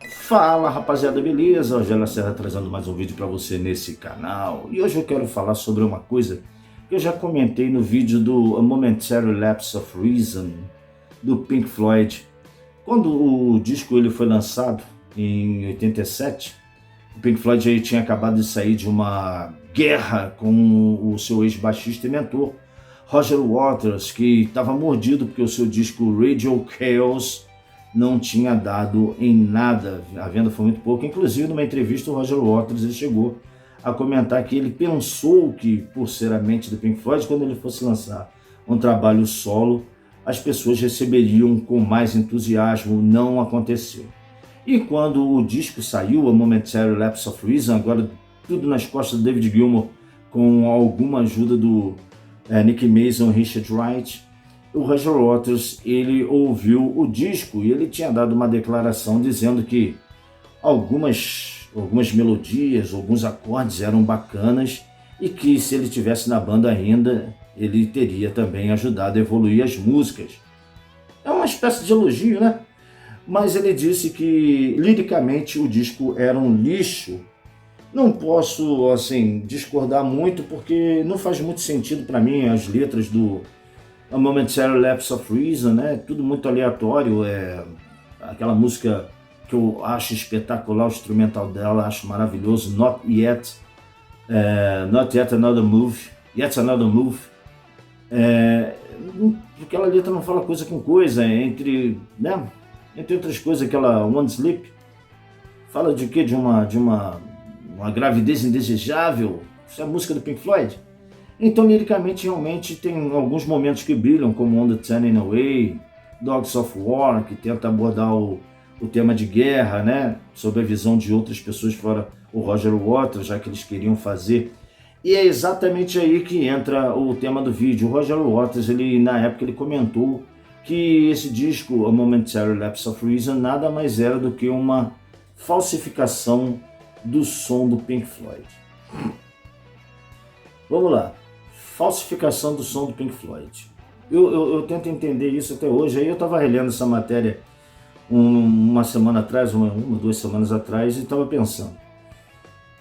Fala rapaziada, beleza? Rogério Serra trazendo mais um vídeo para você nesse canal. E hoje eu quero falar sobre uma coisa que eu já comentei no vídeo do A Momentary Lapse of Reason do Pink Floyd. Quando o disco ele foi lançado em 87, o Pink Floyd aí tinha acabado de sair de uma guerra com o seu ex-baixista e mentor, Roger Waters, que estava mordido porque o seu disco Radio Chaos não tinha dado em nada, a venda foi muito pouca. Inclusive, numa entrevista, o Roger Waters ele chegou a comentar que ele pensou que, por ser a mente do Pink Floyd, quando ele fosse lançar um trabalho solo, as pessoas receberiam com mais entusiasmo. Não aconteceu. E quando o disco saiu, A Momentary Lapse of Reason, agora tudo nas costas do David Gilmour, com alguma ajuda do Nick Mason e Richard Wright, o Roger Waters ele ouviu o disco e ele tinha dado uma declaração dizendo que algumas melodias, alguns acordes eram bacanas e que se ele tivesse na banda ainda, ele teria também ajudado a evoluir as músicas. É uma espécie de elogio, né? Mas ele disse que liricamente o disco era um lixo. Não posso, assim, discordar muito porque não faz muito sentido para mim as letras do A Momentary Lapse of Reason, né? Tudo muito aleatório. Aquela música que eu acho espetacular, o instrumental dela, acho maravilhoso, Not Yet Another Move, Yet Another Move. Aquela letra não fala coisa com coisa, né? Entre outras coisas, aquela One Sleep fala de quê? De uma gravidez indesejável. Isso é a música do Pink Floyd. Então, liricamente, realmente tem alguns momentos que brilham, como On the Turning Away, Dogs of War, que tenta abordar o tema de guerra, né? Sob a visão de outras pessoas fora o Roger Waters, já que eles queriam fazer. E é exatamente aí que entra o tema do vídeo. O Roger Waters, na época, ele comentou que esse disco, A Momentary Lapse of Reason, nada mais era do que uma falsificação do som do Pink Floyd. Vamos lá. Falsificação do som do Pink Floyd. Eu tento entender isso até hoje. Aí eu estava relendo essa matéria uma semana atrás, uma 2 semanas atrás, e estava pensando.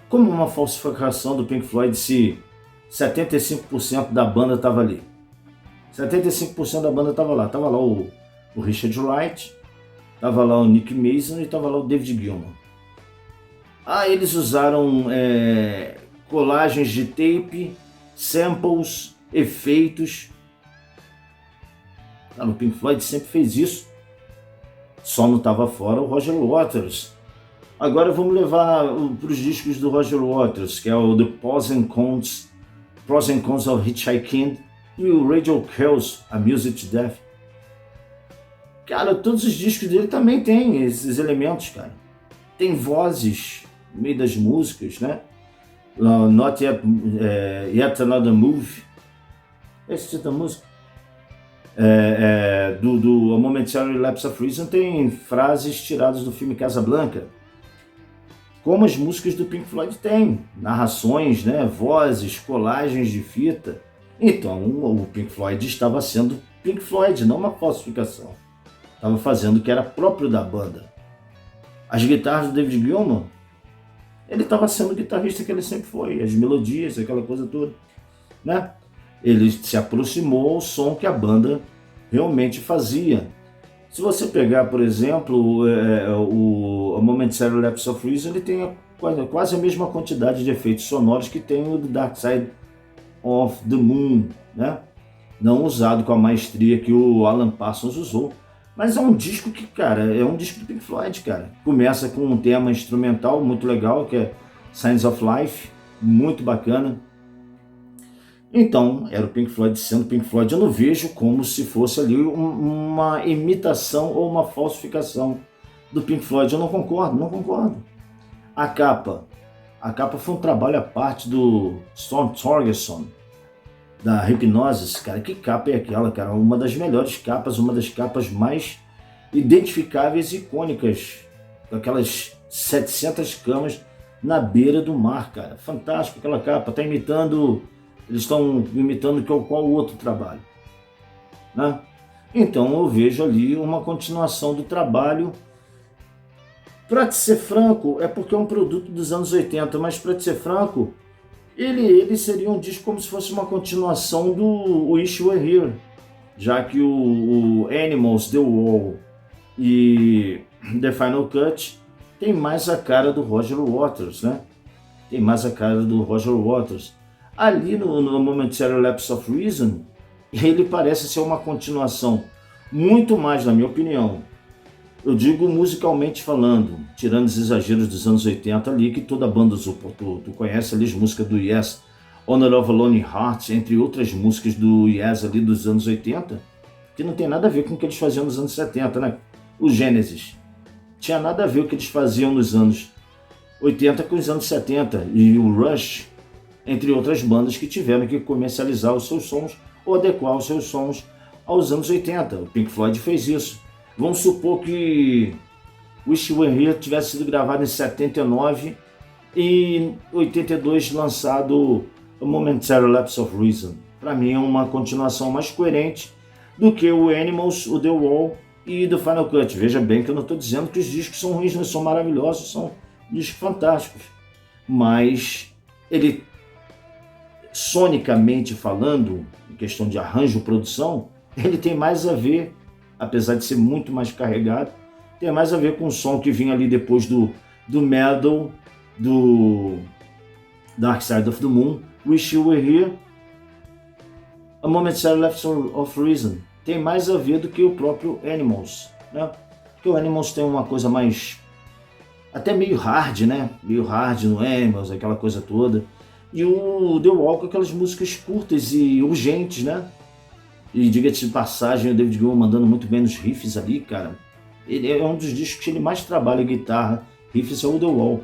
Como uma falsificação do Pink Floyd se 75% da banda estava ali? 75% da banda estava lá. Estava lá o Richard Wright, estava lá o Nick Mason e estava lá o David Gilmour. Eles usaram colagens de tape, samples, efeitos. O Pink Floyd sempre fez isso. Só não estava fora o Roger Waters. Agora vamos levar para os discos do Roger Waters, que é o The Pros and Cons of Hitchhiking e o Radio Chaos, A Music to Death. Cara, todos os discos dele também tem esses elementos, cara. Tem vozes no meio das músicas, né? Not Yet Another Move. Esse tipo de música. Do A Momentary Lapse of Reason tem frases tiradas do filme Casablanca. Como as músicas do Pink Floyd têm. Narrações, né? Vozes, colagens de fita. Então, o Pink Floyd estava sendo Pink Floyd, não uma falsificação. Estava fazendo o que era próprio da banda. As guitarras do David Gilmour, ele estava sendo o guitarrista que ele sempre foi. As melodias, aquela coisa toda, né? Ele se aproximou ao som que a banda realmente fazia. Se você pegar, por exemplo, o A Momentary Lapse of Reason, ele tem quase a mesma quantidade de efeitos sonoros que tem o The Dark Side of the Moon, né? Não usado com a maestria que o Alan Parsons usou. Mas é um disco que, cara, é um disco do Pink Floyd, cara. Começa com um tema instrumental muito legal, que é Signs of Life, muito bacana. Então, era o Pink Floyd sendo Pink Floyd. Eu não vejo como se fosse ali uma imitação ou uma falsificação do Pink Floyd. Eu não concordo. A capa foi um trabalho à parte do Storm Thorgerson, da Hipgnosis, cara. Que capa é aquela, cara? Uma das melhores capas, uma das capas mais identificáveis e icônicas. Com aquelas 700 camas na beira do mar, cara. Fantástico aquela capa. Eles estão imitando qual outro trabalho, né? Então eu vejo ali uma continuação do trabalho Para te ser franco, é porque é um produto dos anos 80, mas para te ser franco, ele seria um disco como se fosse uma continuação do Wish You Were Here, já que o Animals, The Wall e The Final Cut tem mais a cara do Roger Waters, né? Tem mais a cara do Roger Waters. Ali no Momentary Lapse of Reason, ele parece ser uma continuação, muito mais, na minha opinião. Eu digo musicalmente falando, tirando os exageros dos anos 80 ali, que toda a banda usou. Tu conhece ali as músicas do Yes, Honor of a Lonely Heart, entre outras músicas do Yes ali dos anos 80, que não tem nada a ver com o que eles faziam nos anos 70, né? O Genesis. Tinha nada a ver com o que eles faziam nos anos 80 com os anos 70. E o Rush, entre outras bandas que tiveram que comercializar os seus sons ou adequar os seus sons aos anos 80. O Pink Floyd fez isso. Vamos supor que Wish You Were Here tivesse sido gravado em 79 e em 82 lançado A Momentary Lapse of Reason. Para mim é uma continuação mais coerente do que o Animals, o The Wall e The Final Cut. Veja bem que eu não estou dizendo que os discos são ruins, não são maravilhosos, são discos fantásticos. Mas ele, sonicamente falando, em questão de arranjo e produção, ele tem mais a ver, apesar de ser muito mais carregado, tem mais a ver com o som que vinha ali depois do Metal, do Dark Side of the Moon, Wish You Were Here, A Momentary Lapse of Reason. Tem mais a ver do que o próprio Animals, né? Porque o Animals tem uma coisa mais, até meio hard, né? Meio hard no Animals, aquela coisa toda. E o The Wall com aquelas músicas curtas e urgentes, né? E diga-se de passagem, o David Gilmour mandando muito bem nos riffs ali, cara. Ele é um dos discos que ele mais trabalha guitarra, riffs é o The Wall.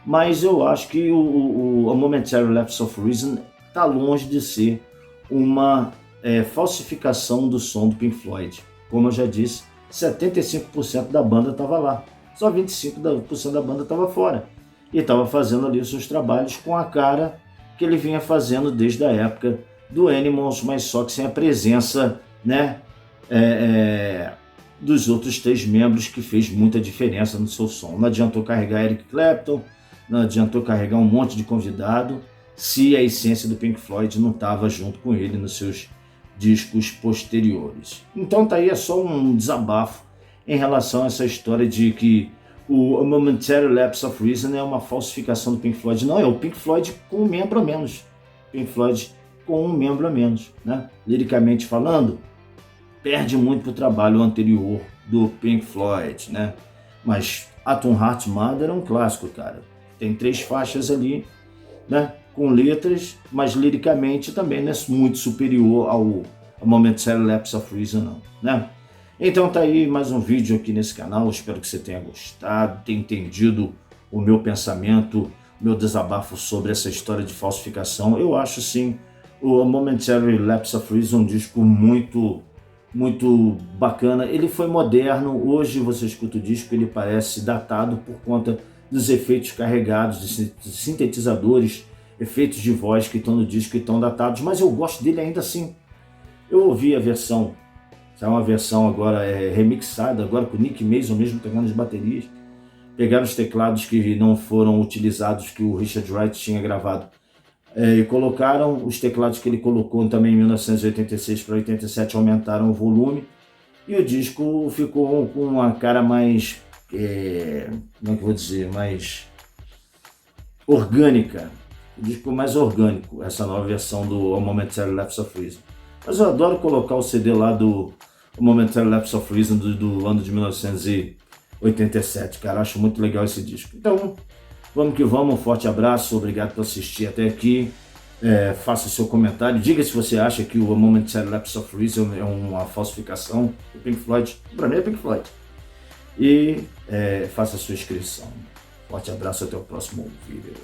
Mas eu acho que A Momentary Lapse of Reason está longe de ser uma falsificação do som do Pink Floyd. Como eu já disse, 75% da banda estava lá, só 25% da banda estava fora. E estava fazendo ali os seus trabalhos com a cara que ele vinha fazendo desde a época do Animals, mas só que sem a presença, né, dos outros 3 membros, que fez muita diferença no seu som. Não adiantou carregar Eric Clapton, não adiantou carregar um monte de convidado, se a essência do Pink Floyd não estava junto com ele nos seus discos posteriores. Então tá aí, é só um desabafo em relação a essa história de que o A Momentary Lapse of Reason é uma falsificação do Pink Floyd. Não, é o Pink Floyd com um membro a menos. Pink Floyd com um membro a menos, né? Liricamente falando, perde muito pro trabalho anterior do Pink Floyd, né? Mas Atom Heart Mother é um clássico, cara. Tem 3 faixas ali, né? Com letras, mas liricamente também não é muito superior ao A Momentary Lapse of Reason, não, né? Então tá aí mais um vídeo aqui nesse canal, espero que você tenha gostado, tenha entendido o meu pensamento, meu desabafo sobre essa história de falsificação. Eu acho sim o A Momentary Lapse of Reason um disco muito bacana. Ele foi moderno, hoje você escuta o disco, ele parece datado por conta dos efeitos carregados, de sintetizadores, efeitos de voz que estão no disco e estão datados, mas eu gosto dele ainda assim. Eu ouvi a versão, é uma versão agora remixada, agora com o Nick Mason mesmo pegando as baterias, pegaram os teclados que não foram utilizados, que o Richard Wright tinha gravado, e colocaram os teclados que ele colocou também em 1986 para 87, aumentaram o volume, e o disco ficou com uma cara mais, como é que eu vou dizer, mais orgânica. O disco ficou mais orgânico, essa nova versão do A Momentary Lapse of Reason. Mas eu adoro colocar o CD lá do A Momentary Lapse of Reason do ano de 1987, cara, acho muito legal esse disco. Então, vamos que vamos, um forte abraço, obrigado por assistir até aqui, faça seu comentário, diga se você acha que o A Momentary Lapse of Reason é uma falsificação do Pink Floyd. Para mim é Pink Floyd. E faça sua inscrição. Forte abraço, até o próximo vídeo.